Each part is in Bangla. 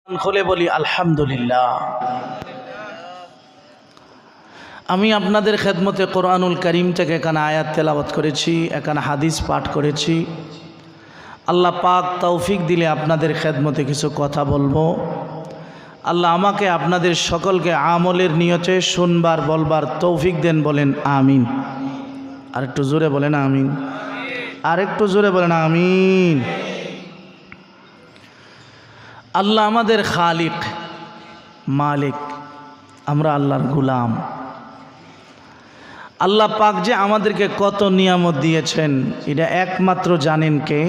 খুলে বলি আলহামদুলিল্লাহ। আমি আপনাদের খেদমতে কোরআনুল করিম থেকে এখানে আয়াত তেলাওয়াত করেছি, এখানে হাদিস পাঠ করেছি। আল্লাহ পাক তৌফিক দিলে আপনাদের খেদমতে কিছু কথা বলবো। আল্লাহ আমাকে আপনাদের সকলকে আমলের নিয়তে শুনবার বলবার তৌফিক দেন, বলেন আমিন। আর একটু জোরে বলেন আমিন, আর একটু জোরে বলেন আমিন। আল্লাহ আমাদের খালিক, মালিক, আমরা আল্লাহর গোলাম। আল্লাহ পাক যে আমাদেরকে কত নিয়ামত দিয়েছেন এটা একমাত্র জানেন কে?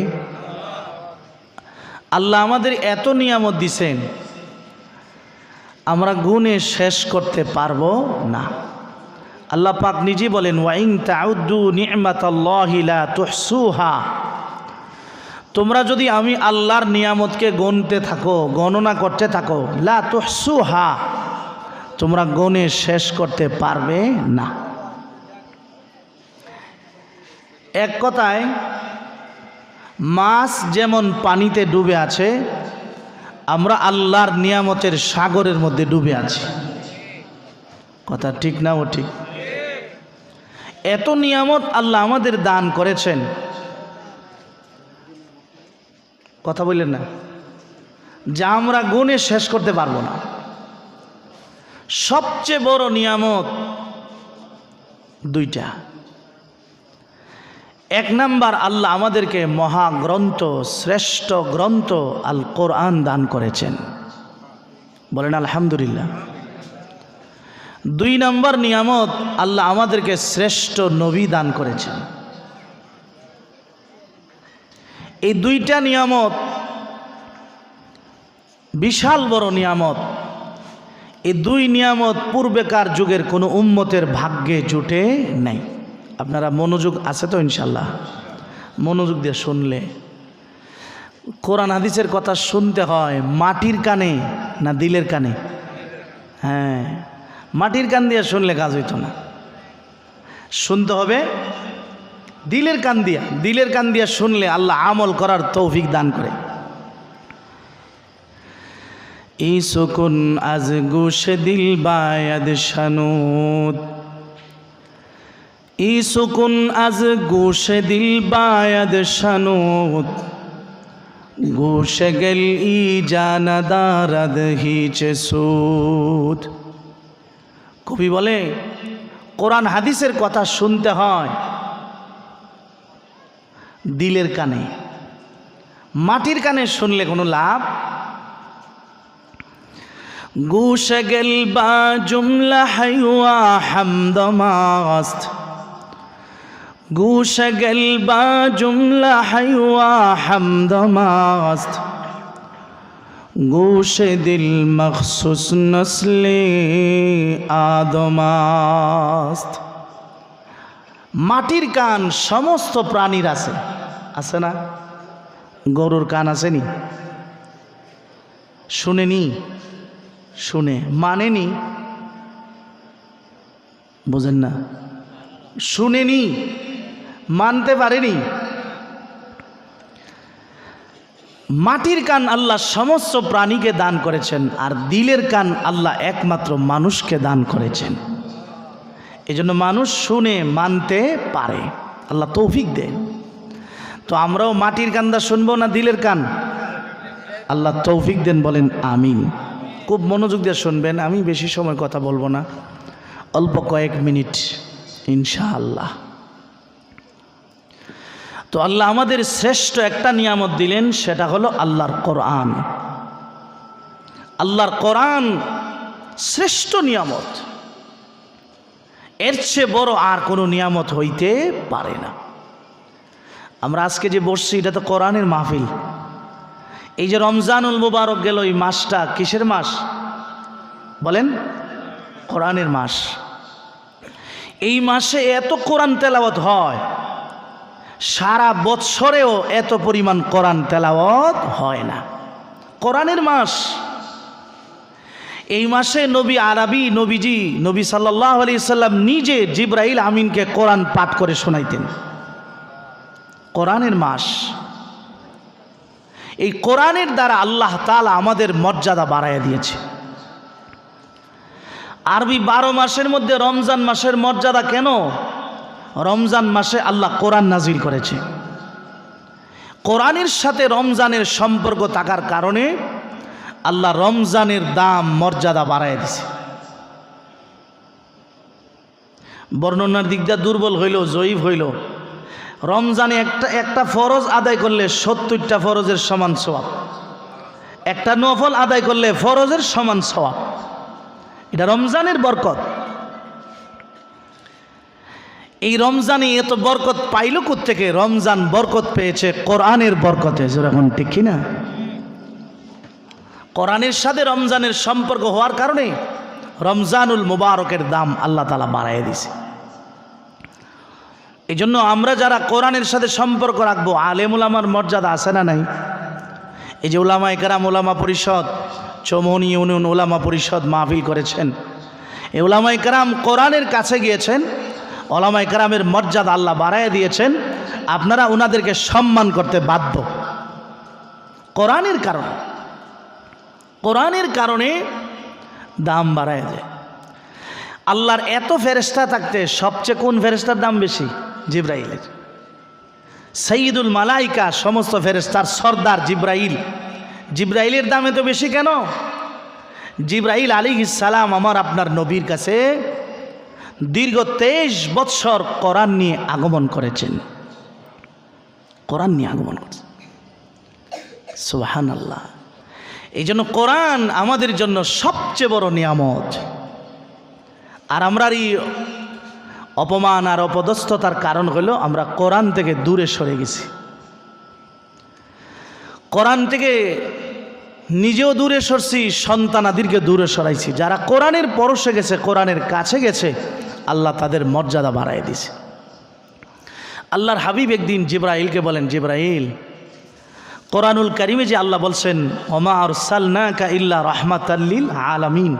আল্লাহ আমাদের এত নিয়ামত দিয়েছেন আমরা গুণে শেষ করতে পারবো না। আল্লাহ পাক নিজে বলেন, ওয়াইন তাউদ্দু নি'মাতাল্লাহি লা তুহসুহা। তোমরা যদি আমি আল্লাহর নিয়ামতকে গণতে থাকো, গণনা করতে থাকো, লা তুহসুহা, তোমরা গণে শেষ করতে পারবে না। এক কথায় মাছ যেমন পানিতে ডুবে আছে, আমরা আল্লাহর নিয়ামতের সাগরের মধ্যে ডুবে আছি। কথা ঠিক না? ও ঠিক। এত নিয়ামত আল্লাহ আমাদের দান করেছেন, কথা বললেন না, যা আমরা গুণে শেষ করতে পারবো না। সবচেয়ে বড় নিয়ামত দুইটা। এক নাম্বার, আল্লাহ আমাদেরকে মহাগ্রন্থ, শ্রেষ্ঠ গ্রন্থ আল কোরআন দান করেছেন, বলেন আলহামদুলিল্লাহ। দুই নাম্বার নিয়ামত, আল্লাহ আমাদেরকে শ্রেষ্ঠ নবী দান করেছেন। এই দুইটা নিয়ামত বিশাল বড় নিয়ামত। এই দুই নিয়ামত পূর্বেকার যুগের কোনো উম্মতের ভাগ্যে জুটে নাই। আপনারা মনোযোগ আছে তো? ইনশাল্লাহ মনোযোগ দিয়ে শুনলে। কোরআন হাদিসের কথা শুনতে হয় মাটির কানে না দিলের কানে? হ্যাঁ, মাটির কান দিয়ে শুনলে কাজ হইতো না, শুনতে হবে দিলের কান দিয়া। দিলের কান দিয়া শুনলে আল্লাহ আমল করার তৌফিক দান করে। এই সুকুন আজ গোশে দিল বায়াদ শানুদ, ই সুকুন আজ গোশে দিল বায়াদ শানুদ, গোশে গেল ই জানাদারাদ হিচে সুদ। কবি বলে কোরআন হাদিসের কথা শুনতে হয় দিলের কানে, মাটির কানে শুনলে কোনো লাভ। গোশে গেল বা জুমলা হাইওয়া হামদমাস্ত, গোশে গেল বা জুমলা হাইওয়া হামদমাস্ত, গোশে দিল মখসুস নসলে আদমাস্ত। মাটির কান সমস্ত প্রাণীর আছে, আছে না? গরুর কান আসেনি? শুনেনি? শুনে মানেনি? বোঝেন না? শুনেনি, মানতে পারেনি। মাটির কান আল্লাহ সমস্ত প্রাণীকে দান করেছেন, আর দিলের কান আল্লাহ একমাত্র মানুষকে দান করেছেন। এজন্য মানুষ শুনে মানতে পারে, আল্লাহ তৌফিক দেন। তো আমরাও মাটির কান্দা শুনবো না দিলের কান? আল্লাহ তৌফিক দেন, বলেন আমিন। খুব মনোযোগ দিয়ে শুনবেন, আমি বেশি সময় কথা বলবো না, অল্প কয়েক মিনিট ইনশাআল্লাহ। তো আল্লাহ আমাদের শ্রেষ্ঠ একটা নিয়ামত দিলেন, সেটা হলো আল্লাহর কোরআন। আল্লাহর কোরআন শ্রেষ্ঠ নিয়ামত, এর চেয়ে বড় আর কোনো নিয়ামত হইতে পারে না। আমরা আজকে যে বসছি এটা তো কোরআনের মাহফিল। এই যে রমজানুল মুবারক গেল, এই মাসটা কিসের মাস বলেন? কোরআনের মাস। এই মাসে এত কোরআন তেলাওয়াত হয়, সারা বৎসরেও এত পরিমাণ কোরআন তেলাওয়াত হয় না। কোরআনের মাস। এই মাসে নবী আরবি নবীজি নবী সাল্লাল্লাহু আলাইহি সাল্লাম নিজে জিবরাইল আমিনকে কোরআন পাঠ করে শোনাইতেন। কোরআনের মাস। এই কোরআনের দ্বারা আল্লাহ তাআলা আমাদের মর্যাদা বাড়াইয়া দিয়েছে। আরবি 12 মাসের মধ্যে রমজান মাসের মর্যাদা কেন? রমজান মাসে আল্লাহ কোরআন নাজিল করেছে। কোরআনের সাথে রমজানের সম্পর্ক থাকার কারণে আল্লাহ রমজানের দাম মর্যাদা বাড়াইয়া দিয়েছে। বর্ণনার দিক দিয়ে দুর্বল হইল, জয়ীফ হইল। রমজানে একটা ফরজ আদায় করলে 70টা ফরজের সমান সওয়াব, একটা নফল আদায় করলে ফরজের সমান সওয়াব। এটা রমজানের বরকত। এই রমজানে এত বরকত পাইল কোত্থেকে? রমজান বরকত পেয়েছে কোরআনের বরকতে। যেরকম ঠিক কিনা? কোরআনের সাথে রমজানের সম্পর্ক হওয়ার কারণে রমজানুল মুবারকের দাম আল্লাহ তাআলা বাড়াইয়া দিয়েছে। এই জন্য আমরা যারা কোরআনের সাথে সম্পর্ক রাখবো, আলেম উলামার মর্যাদা আছে না নাই? এই যে উলামায়ে কেরাম, উলামা পরিষদ, চৌমনি ইউনিয়ন উলামা পরিষদ মাহফিল করেছেন, এই উলামায়ে কেরাম কোরআনের কাছে গিয়েছেন, উলামায়ে কেরামের মর্যাদা আল্লাহ বাড়াইয়া দিয়েছেন। আপনারা ওনাদেরকে সম্মান করতে বাধ্য। কোরআনের কারণে, কোরআনের কারণে দাম বাড়ায় যায়। আল্লাহর এত ফেরেশতা থাকতে সবচেয়ে কোন ফেরেশতার দাম বেশি? জিবরাইলের। সাইয়্যিদুল মালাইকা, সমস্ত ফেরেশতার সর্দার জিবরাইল। জিবরাইলের দাম এত বেশি কেন? জিবরাইল আলাইহিস সালাম আমার আপনার নবীর কাছে দীর্ঘ 23 বৎসর কোরআন নিয়ে আগমন করেছেন। কোরআন নিয়ে আগমন করেছেন। সুবহানাল্লাহ। এই জন্য কোরআন আমাদের জন্য সবচেয়ে বড় নিয়ামত। আর আমরা এই অপমান আর অপদস্থতার কারণ হলো আমরা কোরআন থেকে দূরে সরে গেছি। কোরআন থেকে নিজেও দূরে সরছি, সন্তানাদিরকে দূরে সরাইছি। যারা কোরআনের পরশে গেছে, কোরআনের কাছে গেছে, আল্লাহ তাদের মর্যাদা বাড়ায় দিয়েছে। আল্লাহর হাবিব একদিন জিবরাইলকে বলেন, জিবরাইল, কোরআনুল কারিমে যে আল্লাহ বলছেন ওমা আরসালনাকা ইল্লা রাহমাতাল লিল আলামিন,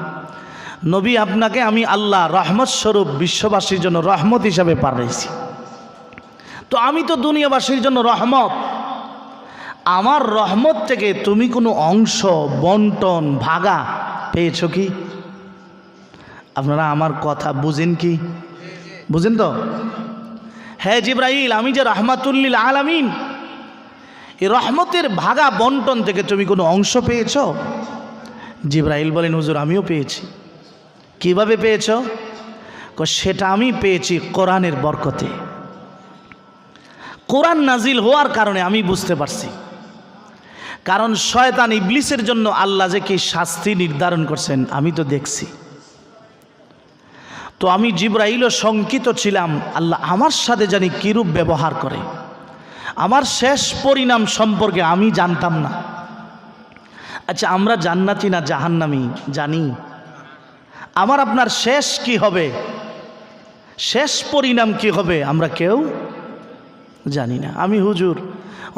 নবী আপনাকে আমি আল্লাহ রহমত স্বরূপ বিশ্ববাসীর জন্য রহমত হিসাবে পাঠাইছি। তো আমি তো দুনিয়াবাসীর জন্য রহমত। আমার রহমত থেকে তুমি কোনো অংশ বন্টন ভাগা পেয়েছো কি? আপনারা আমার কথা বুঝেন কি? বুঝেন তো? হ্যাঁ জিবরাইল, আমি যে রাহমাতুল লিল আলামিন, এই রহমতের ভাগা বন্টন থেকে তুমি কোনো অংশ পেয়েছো? জিবরাইল বলেন, হুজুর আমিও পেয়েছি। কিভাবে পেয়েছো? সেটা আমি পেয়েছি কোরআনের বরকতে। কোরআন নাজিল হওয়ার কারণে আমি বুঝতে পারছি। কারণ শয়তান ইবলিসের জন্য আল্লাহ যে কি শাস্তি নির্ধারণ করছেন আমি তো দেখছি। তো আমি জিবরাইলও শঙ্কিত ছিলাম, আল্লাহ আমার সাথে জানি কিরূপ ব্যবহার করে। আমার শেষ পরিণাম সম্পর্কে আমি জানতাম না। আচ্ছা, আমরা জান্নাতি না জাহান্নামী জানি? আমার আপনার শেষ কি হবে, শেষ পরিণাম কি হবে আমরা কেউ জানি না। আমি হুজুর,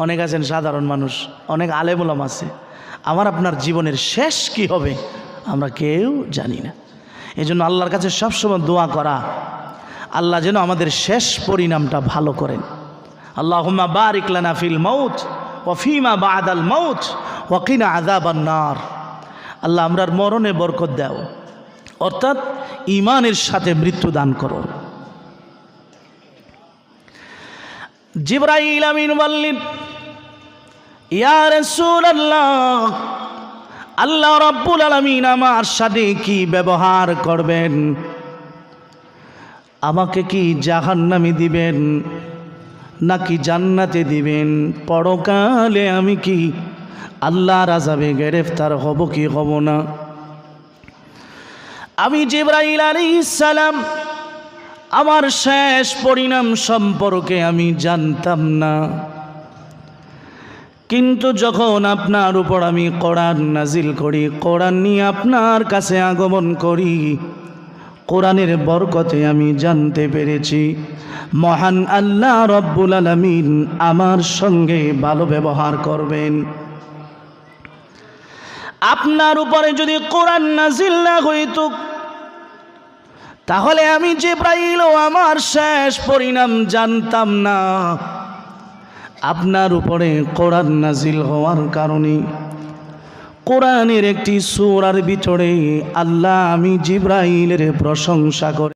অনেক আছেন সাধারণ মানুষ, অনেক আলেম ওলামা আছে, আমার আপনার জীবনের শেষ কি হবে আমরা কেউ জানি না। এই জন্য আল্লাহর কাছে সবসময় দোয়া করা, আল্লাহ যেন আমাদের শেষ পরিণামটা ভালো করেন। আল্লাহুম্মা বারিক লানা ফিল মাউত ওয়া ফিমা বাদাল মাউত ওয়া কিনা আযাবান নার। আল্লাহ আমরার মরণে বরকত দাও, অর্থাৎ ঈমানের সাথে মৃত্যু দান করো। জিবরাইল আমিন বললেন, ইয়া রাসূলুল্লাহ, আল্লাহ রাব্বুল আলামিন আমার সাথে কি ব্যবহার করবেন? আমাকে কি জাহান্নামে দিবেন নাকি জান্নাতে দিবেন? পরকালে আমি কি আল্লাহর আযাবে গ্রেফতার হব কি হব না? আমি জিবরাইল আলাইহিস সালাম আমার শেষ পরিণাম সম্পর্কে আমি জানতাম না, কিন্তু যখন আপনার উপর আমি কোরআন নাজিল করি, কোরআন নিয়ে আপনার কাছে আগমন করি, কোরআনের বরকতে আমি জানতে পেরেছি মহান আল্লাহ রব্বুল আলামিন আমার সঙ্গে ভালো ব্যবহার করবেন। আপনার উপরে যদি কোরআন নাজিল না হইত, তাহলে আমি জিবরাইল আমার শেষ পরিণাম জানতাম না। আপনার উপরে কোরআন নাজিল হওয়ার কারণে কোরআনের একটি সূরার ভিতরে আল্লাহ আমি জিবরাইলের প্রশংসা করি।